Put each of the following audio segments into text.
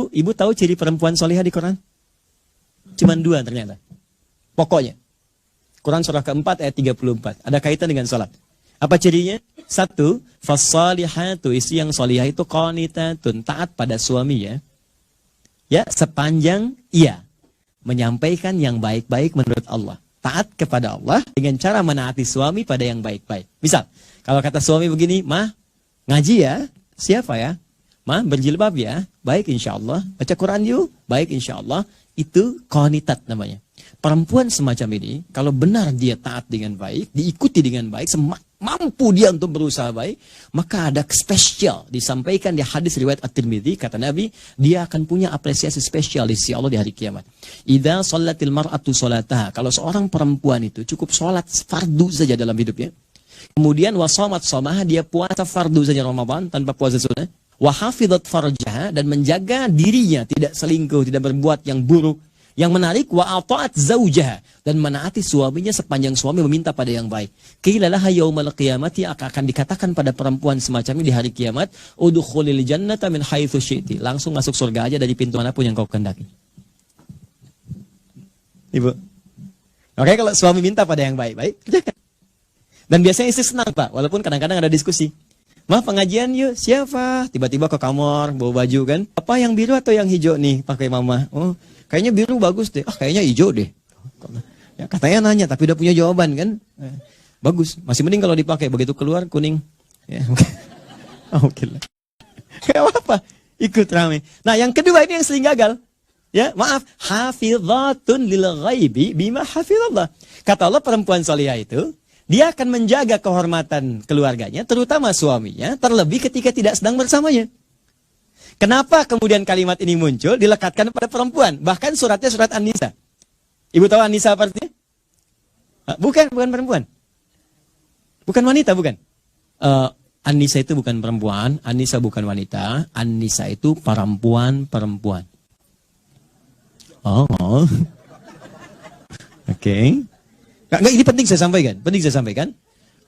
Ibu tahu ciri perempuan solihah di Quran? Cuman 2 ternyata. Pokoknya. Quran surah keempat ayat 34. Ada kaitan dengan salat. Apa cirinya? 1, fassalihatu, istri yang solihah itu qanitatun, taat pada suami ya. Ya, sepanjang ia menyampaikan yang baik-baik menurut Allah. Taat kepada Allah dengan cara menaati suami pada yang baik-baik. Misal, kalau kata suami begini, "Mah, ngaji ya?" Siapa ya? "Mah, berjilbab ya?" "Baik insya Allah." "Baca Quran yuk?" "Baik insya Allah." Itu qanitat namanya. Perempuan semacam ini, kalau benar dia taat dengan baik, diikuti dengan baik, mampu dia untuk berusaha baik, maka ada spesial disampaikan di hadis riwayat At-Tirmidzi, kata Nabi, dia akan punya apresiasi spesial di sisi Allah di hari kiamat. Idza shallatil mar'atu sholataha, kalau seorang perempuan itu cukup sholat fardu saja dalam hidupnya, kemudian wasomat somaha, dia puasa fardu saja Ramadan tanpa puasa sunnah, wahafidhat farjaha, dan menjaga dirinya tidak selingkuh, tidak berbuat yang buruk. Yang menarik, wa ata'at zaujaha, dan menaati suaminya sepanjang suami meminta pada yang baik. Qilalaha yaumal qiyamati, akan dikatakan pada perempuan semacam ini di hari kiamat, udkhulil jannata min haitsu syi'ti, langsung masuk surga aja dari pintu manapun yang kau kehendaki. Ibu. Oke, kalau suami minta pada yang baik-baik, kerjakan. Dan biasanya istri senang, Pak, walaupun kadang-kadang ada diskusi. "Mah, pengajian yuk." "Siapa?" Tiba-tiba ke kamar bawa baju kan. "Apa yang biru atau yang hijau nih pakai mama?" "Oh, kayaknya biru bagus deh." "Ah, kayaknya hijau deh." Ya, katanya nanya tapi udah punya jawaban kan. Bagus, masih mending kalau dipakai, begitu keluar kuning. Ya, oke lah. Kayak apa? Ikut rame. Nah, yang kedua ini yang sering gagal. Ya, maaf, hafizatun lil ghaibi bima hafizallah. Kata Allah, perempuan salihah itu dia akan menjaga kehormatan keluarganya, terutama suaminya, terlebih ketika tidak sedang bersamanya. Kenapa kemudian kalimat ini muncul, dilekatkan pada perempuan? Bahkan suratnya surat An-Nisa. Ibu tahu An-Nisa apa artinya? Bukan perempuan. Bukan wanita, bukan. An-Nisa itu bukan perempuan, An-Nisa bukan wanita, An-Nisa itu perempuan. Oh. Oke. Enggak, ini penting saya sampaikan.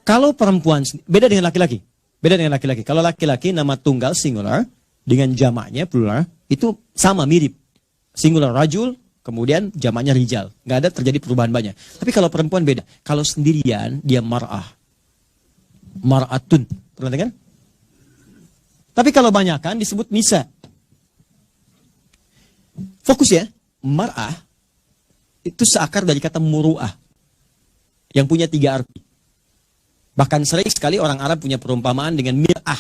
Kalau perempuan, beda dengan laki-laki. Kalau laki-laki nama tunggal singular, dengan jamaknya plural, itu sama mirip. Singular rajul, kemudian jamaknya rijal. Nggak ada terjadi perubahan banyak. Tapi kalau perempuan beda. Kalau sendirian, dia mar'ah. Mar'atun. Pernah dengar? Tapi kalau banyakan disebut nisa. Fokus ya. Mar'ah, itu seakar dari kata muru'ah, yang punya 3 arti. Bahkan sering sekali orang Arab punya perumpamaan dengan mir'ah.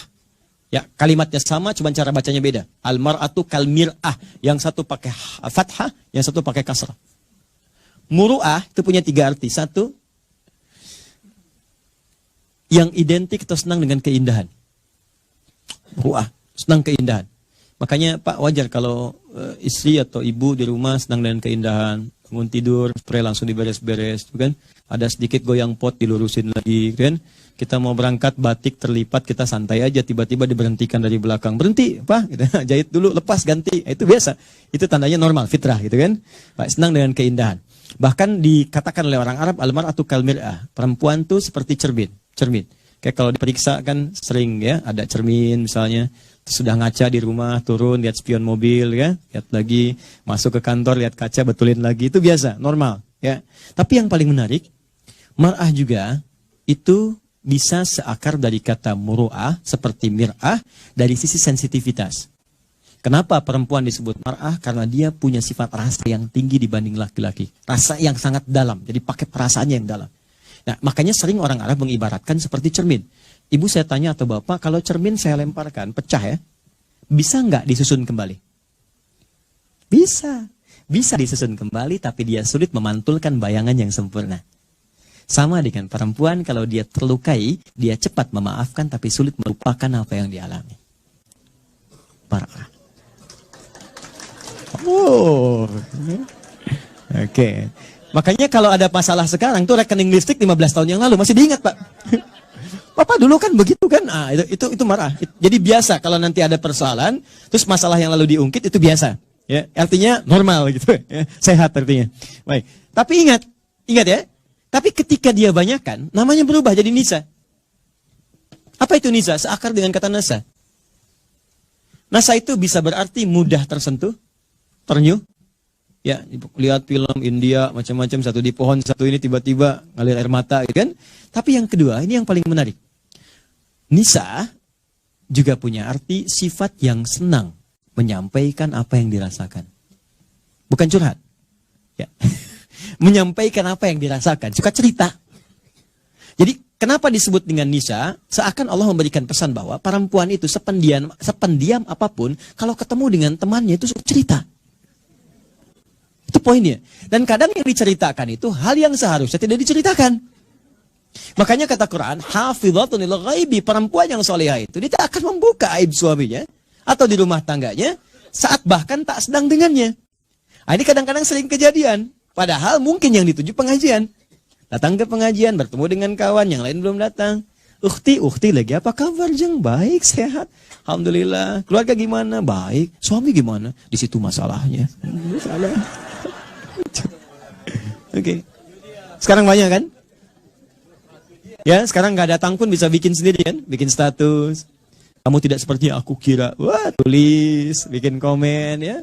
Ya, kalimatnya sama, cuma cara bacanya beda. Al-mar'atu kal mir'ah. Yang satu pakai fathah, yang satu pakai kasrah. Muru'ah itu punya 3 arti. 1, yang identik atau senang dengan keindahan. Muru'ah, senang keindahan. Makanya Pak, wajar kalau istri atau ibu di rumah senang dengan keindahan. Bangun tidur, spray langsung diberes-beres, kan? Ada sedikit goyang pot, dilurusin lagi, kan? Kita mau berangkat, batik terlipat, kita santai aja, tiba-tiba diberhentikan dari belakang. "Berhenti, Pak," gitu. "Jahit dulu, lepas, ganti." Itu biasa. Itu tandanya normal, fitrah, gitu kan? Pak, senang dengan keindahan. Bahkan dikatakan oleh orang Arab, al-mar'atu kal mir'ah. Perempuan tuh seperti cermin. Kayak kalau diperiksa kan sering ya, ada cermin misalnya. Sudah ngaca di rumah, turun, lihat spion mobil, ya, lihat lagi, masuk ke kantor, lihat kaca, betulin lagi, itu biasa, normal, ya. Tapi yang paling menarik, mar'ah juga itu bisa seakar dari kata muru'ah, seperti mir'ah, dari sisi sensitivitas. Kenapa perempuan disebut mar'ah? Karena dia punya sifat rasa yang tinggi dibanding laki-laki, rasa yang sangat dalam, jadi pakai perasaannya yang dalam. Nah, makanya sering orang Arab mengibaratkan seperti cermin. Ibu, saya tanya atau bapak, kalau cermin saya lemparkan, pecah ya, bisa nggak disusun kembali? Bisa disusun kembali, tapi dia sulit memantulkan bayangan yang sempurna. Sama dengan perempuan, kalau dia terlukai, dia cepat memaafkan, tapi sulit melupakan apa yang dialami. Parah. Oh, oke. Makanya kalau ada masalah sekarang, tuh rekening listrik 15 tahun yang lalu, masih diingat Pak. Papa dulu kan begitu kan, itu marah. Jadi biasa kalau nanti ada persoalan, terus masalah yang lalu diungkit itu biasa. Ya, artinya normal gitu, ya, sehat artinya. Baik. Tapi ingat ya. Tapi ketika dia banyakkan, namanya berubah jadi nisa. Apa itu nisa? Seakar dengan kata nasa. Nasa itu bisa berarti mudah tersentuh, ternyuh. Ya, lihat film India macam-macam, satu di pohon, satu ini tiba-tiba ngalir air mata, gitu kan? Tapi yang kedua, ini yang paling menarik. Nisa juga punya arti sifat yang senang menyampaikan apa yang dirasakan. Bukan curhat. Ya. Menyampaikan apa yang dirasakan, suka cerita. Jadi kenapa disebut dengan Nisa? Seakan Allah memberikan pesan bahwa perempuan itu sependiam apapun, kalau ketemu dengan temannya itu suka cerita. Itu poinnya. Dan kadang yang diceritakan itu hal yang seharusnya tidak diceritakan. Makanya kata Quran, hafizatun lil ghaibi, perempuan yang solehah itu dia tak akan membuka aib suaminya atau di rumah tangganya saat bahkan tak sedang dengannya. Nah, ini kadang-kadang sering kejadian. Padahal mungkin yang dituju pengajian. Datang ke pengajian, bertemu dengan kawan, yang lain belum datang. Ukhti lagi apa kabar, Jeng? Baik, sehat. Alhamdulillah. Keluarga gimana? Baik. Suami gimana? Di situ masalahnya. Masalah. Oke. Sekarang banyak kan? Ya, sekarang nggak datang pun bisa bikin sendiri kan? Bikin status. Kamu tidak seperti yang aku kira. Wah, tulis, bikin komen ya.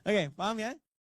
Oke, paham ya?